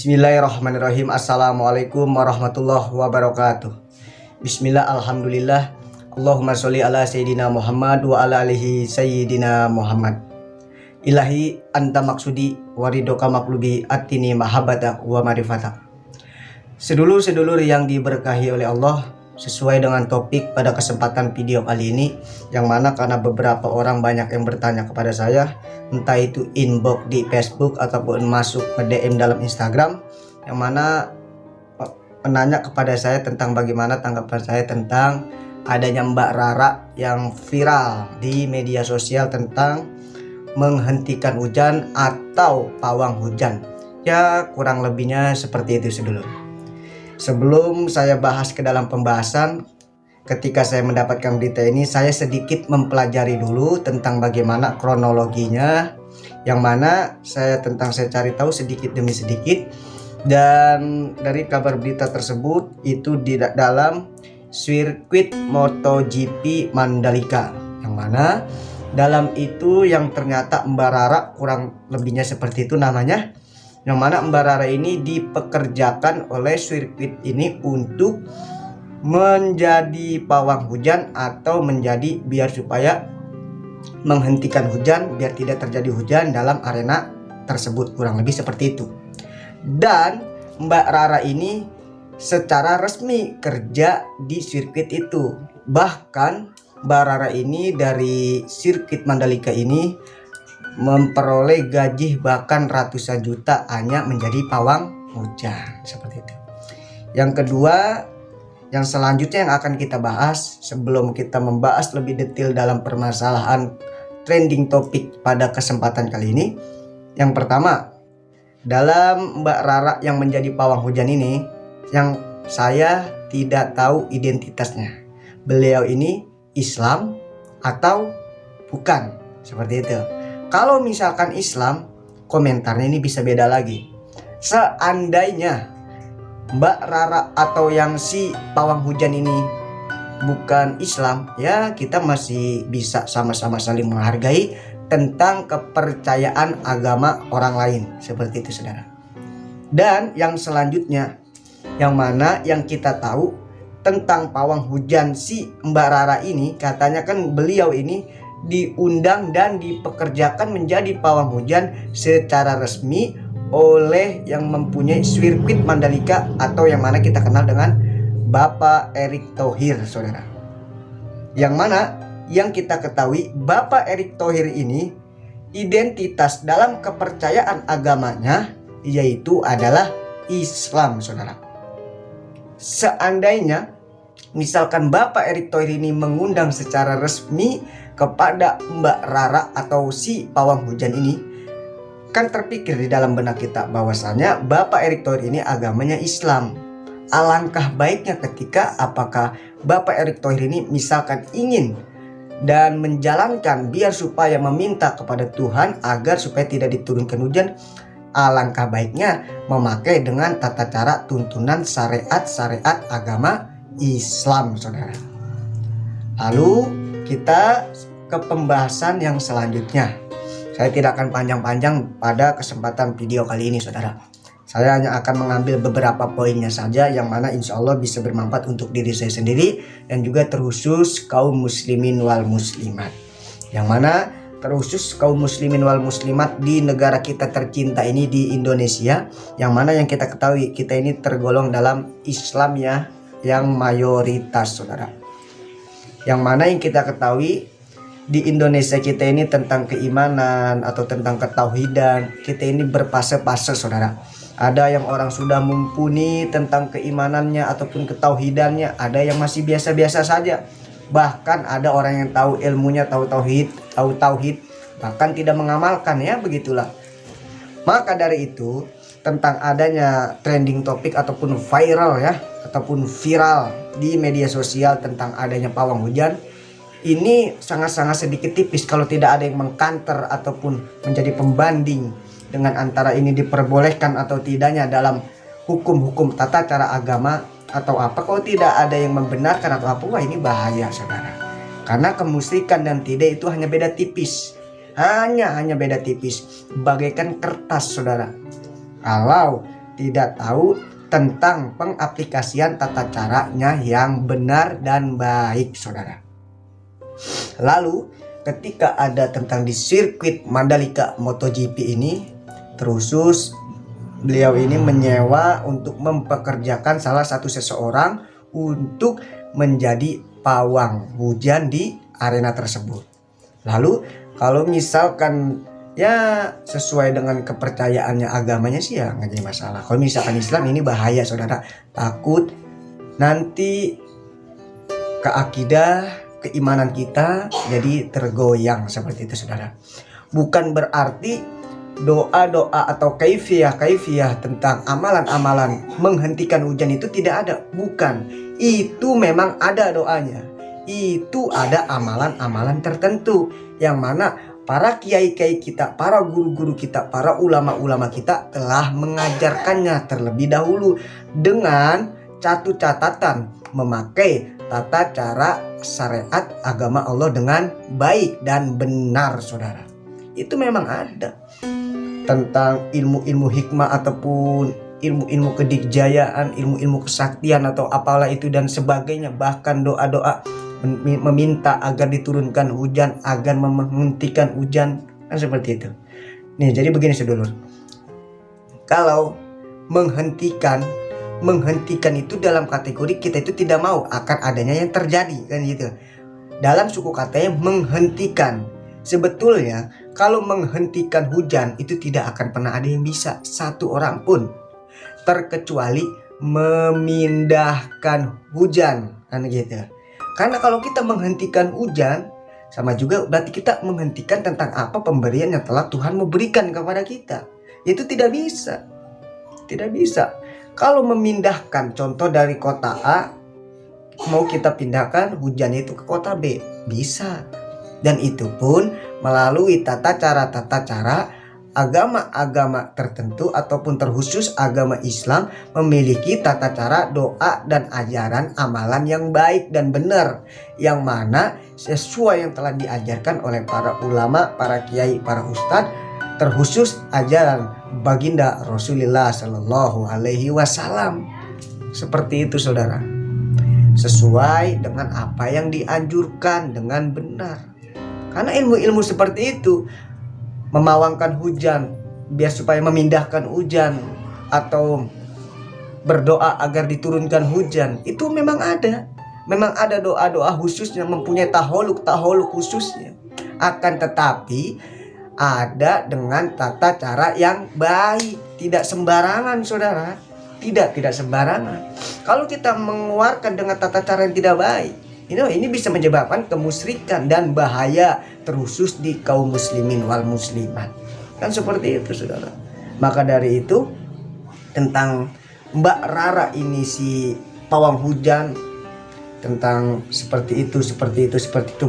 Bismillahirrahmanirrahim. Assalamualaikum warahmatullahi wabarakatuh. Bismillah, alhamdulillah. Allahumma sholli ala sayyidina Muhammad wa ala alihi sayyidina Muhammad. Ilahi anta maksudi waridoka maklubi atini mahabbata wa marifata. Sedulur-sedulur yang diberkahi oleh Allah, sesuai dengan topik pada kesempatan video kali ini, yang mana karena beberapa orang banyak yang bertanya kepada saya, entah itu inbox di Facebook ataupun masuk ke DM dalam Instagram, yang mana menanya kepada saya tentang bagaimana tanggapan saya tentang adanya Mbak Rara yang viral di media sosial tentang menghentikan hujan atau pawang hujan. Ya, kurang lebihnya seperti itu, sedulur. Sebelum saya bahas ke dalam pembahasan, ketika saya mendapatkan berita ini, saya sedikit mempelajari dulu tentang bagaimana kronologinya, yang mana saya cari tahu sedikit demi sedikit. Dan dari kabar berita tersebut itu di dalam sirkuit MotoGP Mandalika, yang mana dalam itu yang ternyata Mbak Rara kurang lebihnya seperti itu namanya, yang mana Mbak Rara ini dipekerjakan oleh sirkuit ini untuk menjadi pawang hujan atau menjadi biar supaya menghentikan hujan biar tidak terjadi hujan dalam arena tersebut, kurang lebih seperti itu. Dan Mbak Rara ini secara resmi kerja di sirkuit itu. Bahkan Mbak Rara ini dari sirkuit Mandalika ini memperoleh gaji bahkan ratusan juta hanya menjadi pawang hujan, seperti itu. Yang kedua, yang selanjutnya yang akan kita bahas sebelum kita membahas lebih detail dalam permasalahan trending topik pada kesempatan kali ini. Yang pertama, dalam Mbak Rara yang menjadi pawang hujan ini, yang saya tidak tahu identitasnya. Beliau ini Islam atau bukan, seperti itu. Kalau misalkan Islam, komentarnya ini bisa beda lagi. Seandainya Mbak Rara atau yang si pawang hujan ini bukan Islam, ya kita masih bisa sama-sama saling menghargai tentang kepercayaan agama orang lain, seperti itu, saudara. Dan yang selanjutnya, yang mana yang kita tahu tentang pawang hujan si Mbak Rara ini, katanya kan beliau ini diundang dan dipekerjakan menjadi pawang hujan secara resmi oleh yang mempunyai sirkuit Mandalika atau yang mana kita kenal dengan Bapak Erick Thohir, saudara. Yang mana yang kita ketahui Bapak Erick Thohir ini identitas dalam kepercayaan agamanya yaitu adalah Islam, saudara. Seandainya misalkan Bapak Erick Thohir ini mengundang secara resmi kepada Mbak Rara atau si pawang hujan ini, kan terpikir di dalam benak kita bahwasanya Bapak Erick Thohir ini agamanya Islam. Alangkah baiknya ketika apakah Bapak Erick Thohir ini misalkan ingin dan menjalankan biar supaya meminta kepada Tuhan agar supaya tidak diturunkan hujan, alangkah baiknya memakai dengan tata cara tuntunan syariat agama Islam, saudara. Lalu kita ke pembahasan yang selanjutnya. Saya tidak akan panjang-panjang pada kesempatan video kali ini, saudara. Saya hanya akan mengambil beberapa poinnya saja yang mana insya Allah bisa bermanfaat untuk diri saya sendiri dan juga terkhusus kaum muslimin wal muslimat. Yang mana terkhusus kaum muslimin wal muslimat di negara kita tercinta ini, di Indonesia, yang mana yang kita ketahui kita ini tergolong dalam Islam ya, yang mayoritas, saudara. Yang mana yang kita ketahui di Indonesia kita ini tentang keimanan atau tentang ketauhidan, kita ini berfase-fase, saudara. Ada yang orang sudah mumpuni tentang keimanannya ataupun ketauhidannya, ada yang masih biasa-biasa saja. Bahkan ada orang yang tahu ilmunya, tahu tauhid, bahkan tidak mengamalkan, ya begitulah. Maka dari itu, tentang adanya trending topik ataupun viral ya, ataupun viral di media sosial tentang adanya pawang hujan, ini sangat-sangat sedikit tipis kalau tidak ada yang mengkanter ataupun menjadi pembanding dengan antara ini diperbolehkan atau tidaknya dalam hukum-hukum tata cara agama atau apa. Kalau tidak ada yang membenarkan atau apa, wah ini bahaya, saudara. Karena kemusyrikan dan tidak itu hanya beda tipis, hanya beda tipis, bagaikan kertas, saudara. Kalau tidak tahu tentang pengaplikasian tata caranya yang benar dan baik, saudara. Lalu ketika ada tentang di sirkuit Mandalika MotoGP ini, terusus beliau ini menyewa untuk mempekerjakan salah satu seseorang untuk menjadi pawang hujan di arena tersebut. Lalu kalau misalkan ya sesuai dengan kepercayaannya agamanya sih ya nggak jadi masalah. Kalau misalkan Islam ini bahaya, saudara, takut nanti keakidah keimanan kita jadi tergoyang seperti itu, saudara. Bukan berarti doa-doa atau kaifiyah tentang amalan-amalan menghentikan hujan itu tidak ada. Bukan, itu memang ada doanya. Itu ada amalan-amalan tertentu yang mana para kiai-kiai kita, para guru-guru kita, para ulama-ulama kita telah mengajarkannya terlebih dahulu dengan catatan memakai tata cara syariat agama Allah dengan baik dan benar, saudara. Itu memang ada tentang ilmu-ilmu hikmah ataupun ilmu-ilmu kedikjayaan, ilmu-ilmu kesaktian atau apalah itu dan sebagainya, bahkan doa-doa meminta agar diturunkan hujan, agar menghentikan hujan, kan seperti itu. Nih, jadi begini sedulur, kalau menghentikan itu dalam kategori kita itu tidak mau akan adanya yang terjadi, kan gitu. Dalam suku katanya menghentikan. Sebetulnya kalau menghentikan hujan itu tidak akan pernah ada yang bisa, satu orang pun, terkecuali memindahkan hujan, kan gitu. Karena kalau kita menghentikan hujan, sama juga berarti kita menghentikan tentang apa pemberian yang telah Tuhan memberikan kepada kita. Itu tidak bisa. Tidak bisa. Kalau memindahkan, contoh dari kota A, mau kita pindahkan hujan itu ke kota B, bisa. Dan itu pun melalui tata cara agama-agama tertentu ataupun terkhusus agama Islam memiliki tata cara doa dan ajaran amalan yang baik dan benar, yang mana sesuai yang telah diajarkan oleh para ulama, para kiai, para ustadz, terkhusus ajaran baginda Rasulullah Shallallahu Alaihi Wasallam. Seperti itu, saudara, sesuai dengan apa yang dianjurkan dengan benar. Karena ilmu-ilmu seperti itu, memawangkan hujan biar supaya memindahkan hujan atau berdoa agar diturunkan hujan, itu memang ada. Memang ada doa-doa khusus yang mempunyai taholuk khususnya. Akan tetapi ada dengan tata cara yang baik, tidak sembarangan, saudara. Tidak sembarangan. Kalau kita mengeluarkan dengan tata cara yang tidak baik, ini bisa menyebabkan kemusyrikan dan bahaya terkhusus di kaum muslimin wal muslimat. Kan seperti itu, saudara. Maka dari itu tentang Mbak Rara ini, si pawang hujan, tentang seperti itu,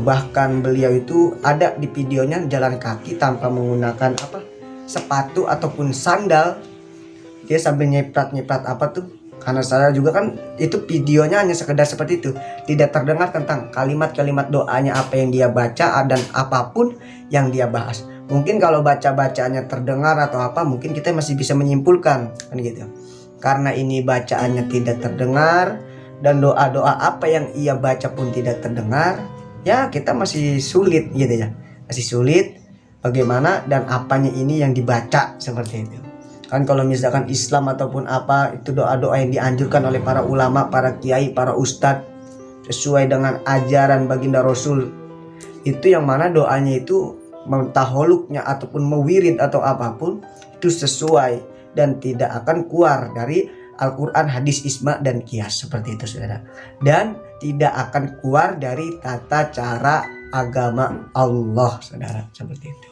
bahkan beliau itu ada di videonya jalan kaki tanpa menggunakan sepatu ataupun sandal. Dia sambil nyiprat apa tuh, karena saya juga kan itu videonya hanya sekedar seperti itu, tidak terdengar tentang kalimat-kalimat doanya apa yang dia baca dan apapun yang dia bahas. Mungkin kalau baca-bacaannya terdengar atau apa, mungkin kita masih bisa menyimpulkan, kan gitu. Karena ini bacaannya tidak terdengar dan doa-doa apa yang ia baca pun tidak terdengar, ya kita masih sulit gitu ya. Masih sulit bagaimana dan apanya ini yang dibaca seperti itu. Kan kalau misalkan Islam ataupun apa, itu doa-doa yang dianjurkan oleh para ulama, para kiai, para ustadz, sesuai dengan ajaran baginda Rasul, itu yang mana doanya itu mentaholuknya ataupun mewirid atau apapun itu sesuai dan tidak akan keluar dari Al-Quran, hadis, ijma, dan qiyas, seperti itu, saudara. Dan tidak akan keluar dari tata cara agama Allah, saudara, seperti itu.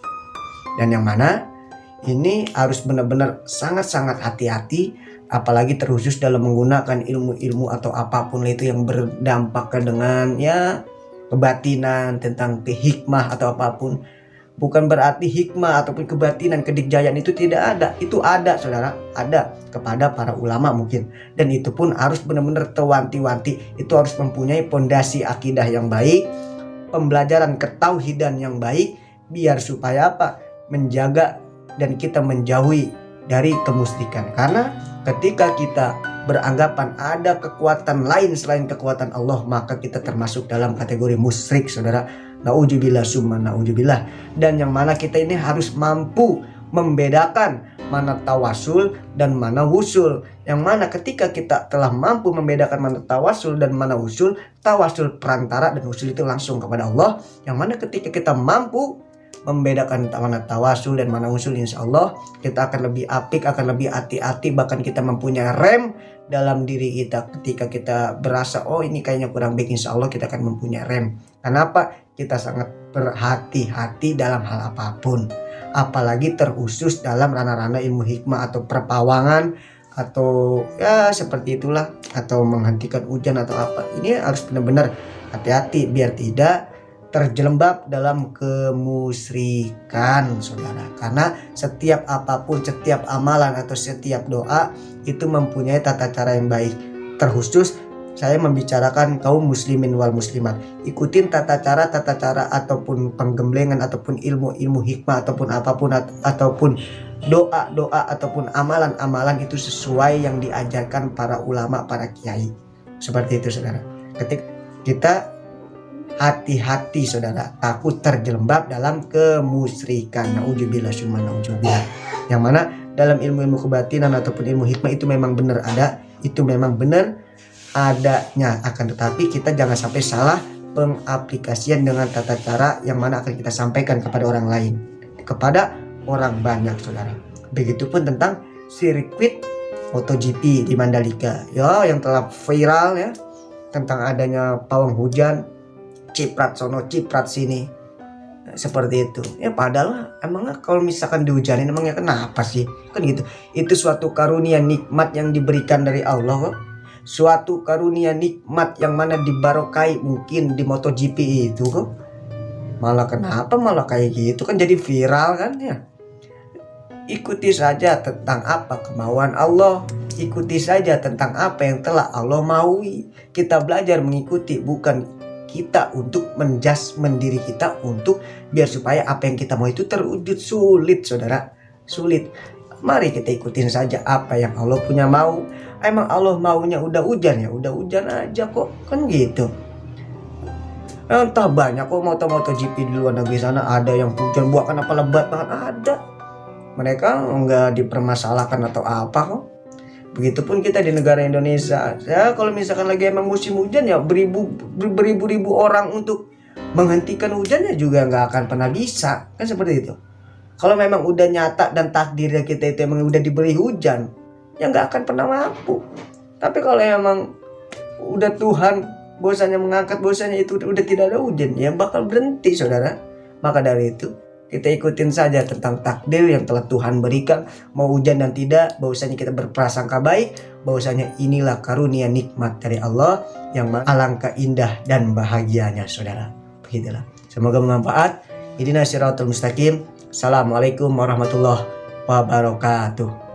Dan yang mana ini harus benar-benar sangat-sangat hati-hati, apalagi terkhusus dalam menggunakan ilmu-ilmu atau apapun itu yang berdampak dengan ya kebatinan, tentang hikmah atau apapun. Bukan berarti hikmah ataupun kebatinan, kedikjayaan itu tidak ada. Itu ada, saudara, ada kepada para ulama mungkin. Dan itu pun harus benar-benar terwanti-wanti. Itu harus mempunyai pondasi akidah yang baik, pembelajaran ketauhidan yang baik, biar supaya apa? Menjaga dan kita menjauhi dari kemusyrikan. Karena ketika kita beranggapan ada kekuatan lain selain kekuatan Allah, maka kita termasuk dalam kategori musyrik, saudara. Nauzubillah summa nauzubillah. Dan yang mana kita ini harus mampu membedakan mana tawasul dan mana wusul. Yang mana ketika kita telah mampu membedakan mana tawasul dan mana wusul, tawasul perantara dan wusul itu langsung kepada Allah. Yang mana ketika kita mampu membedakan mana tawasul dan mana wusul, insya Allah kita akan lebih apik, akan lebih hati-hati, bahkan kita mempunyai rem dalam diri kita. Ketika kita berasa oh ini kayaknya kurang baik, insya Allah kita akan mempunyai rem. Kenapa? Kita sangat berhati-hati dalam hal apapun, apalagi terkhusus dalam ranah-ranah ilmu hikmah atau perpawangan atau ya seperti itulah, atau menghentikan hujan atau apa. Ini harus benar-benar hati-hati biar tidak terjelembab dalam kemusyrikan, saudara. Karena setiap apapun, setiap amalan atau setiap doa itu mempunyai tata cara yang baik. Terkhusus saya membicarakan kaum muslimin wal muslimat. Ikutin tata cara ataupun penggemblengan ataupun ilmu hikmah ataupun apapun ataupun doa ataupun amalan itu sesuai yang diajarkan para ulama, para kiai. Seperti itu, saudara. Ketika kita hati-hati, saudara, takut terjelembab dalam kemusyrikan. Nauzubillah summa nauzubillah. Yang mana dalam ilmu-ilmu kebatinan ataupun ilmu hikmah itu memang benar ada, itu memang benar adanya, akan tetapi kita jangan sampai salah pengaplikasian dengan tata cara yang mana akan kita sampaikan kepada orang lain, kepada orang banyak, saudara. Begitupun tentang sirkuit MotoGP di Mandalika ya, yang telah viral ya, tentang adanya pawang hujan, ciprat sono ciprat sini, seperti itu ya. Padahal emangnya kalau misalkan dihujanin emangnya kenapa sih, kan gitu. Itu suatu karunia nikmat yang diberikan dari Allah kok. Suatu karunia nikmat yang mana dibarokai mungkin di MotoGP itu kok. Malah kenapa malah kayak gitu, kan jadi viral kan ya. Ikuti saja tentang apa kemauan Allah, ikuti saja tentang apa yang telah Allah maui. Kita belajar mengikuti, bukan kita untuk menjudgment diri kita untuk biar supaya apa yang kita mau itu terwujud. Sulit, saudara, sulit. Mari kita ikutin saja apa yang Allah punya mau. Emang Allah maunya udah hujan ya udah hujan aja kok, kan gitu. Entah banyak kok MotoGP di luar negeri sana, ada yang hujan buahkan apa lebat banget, ada. Mereka nggak dipermasalahkan atau apa kok. Begitupun kita di negara Indonesia ya, kalau misalkan lagi emang musim hujan ya beribu-ribu orang untuk menghentikan hujannya juga nggak akan pernah bisa, kan seperti itu. Kalau memang udah nyata dan takdirnya kita itu emang udah diberi hujan, ya nggak akan pernah mampu. Tapi kalau emang udah Tuhan bahwasanya mengangkat bahwasanya itu udah tidak ada hujan, ya bakal berhenti, saudara. Maka dari itu kita ikutin saja tentang takdir yang telah Tuhan berikan, mau hujan dan tidak, bahwasanya kita berprasangka baik, bahwasanya inilah karunia nikmat dari Allah yang alangkah indah dan bahagianya, saudara. Begitulah. Semoga bermanfaat. Ihdinas siratal mustaqim. Assalamualaikum warahmatullahi wabarakatuh.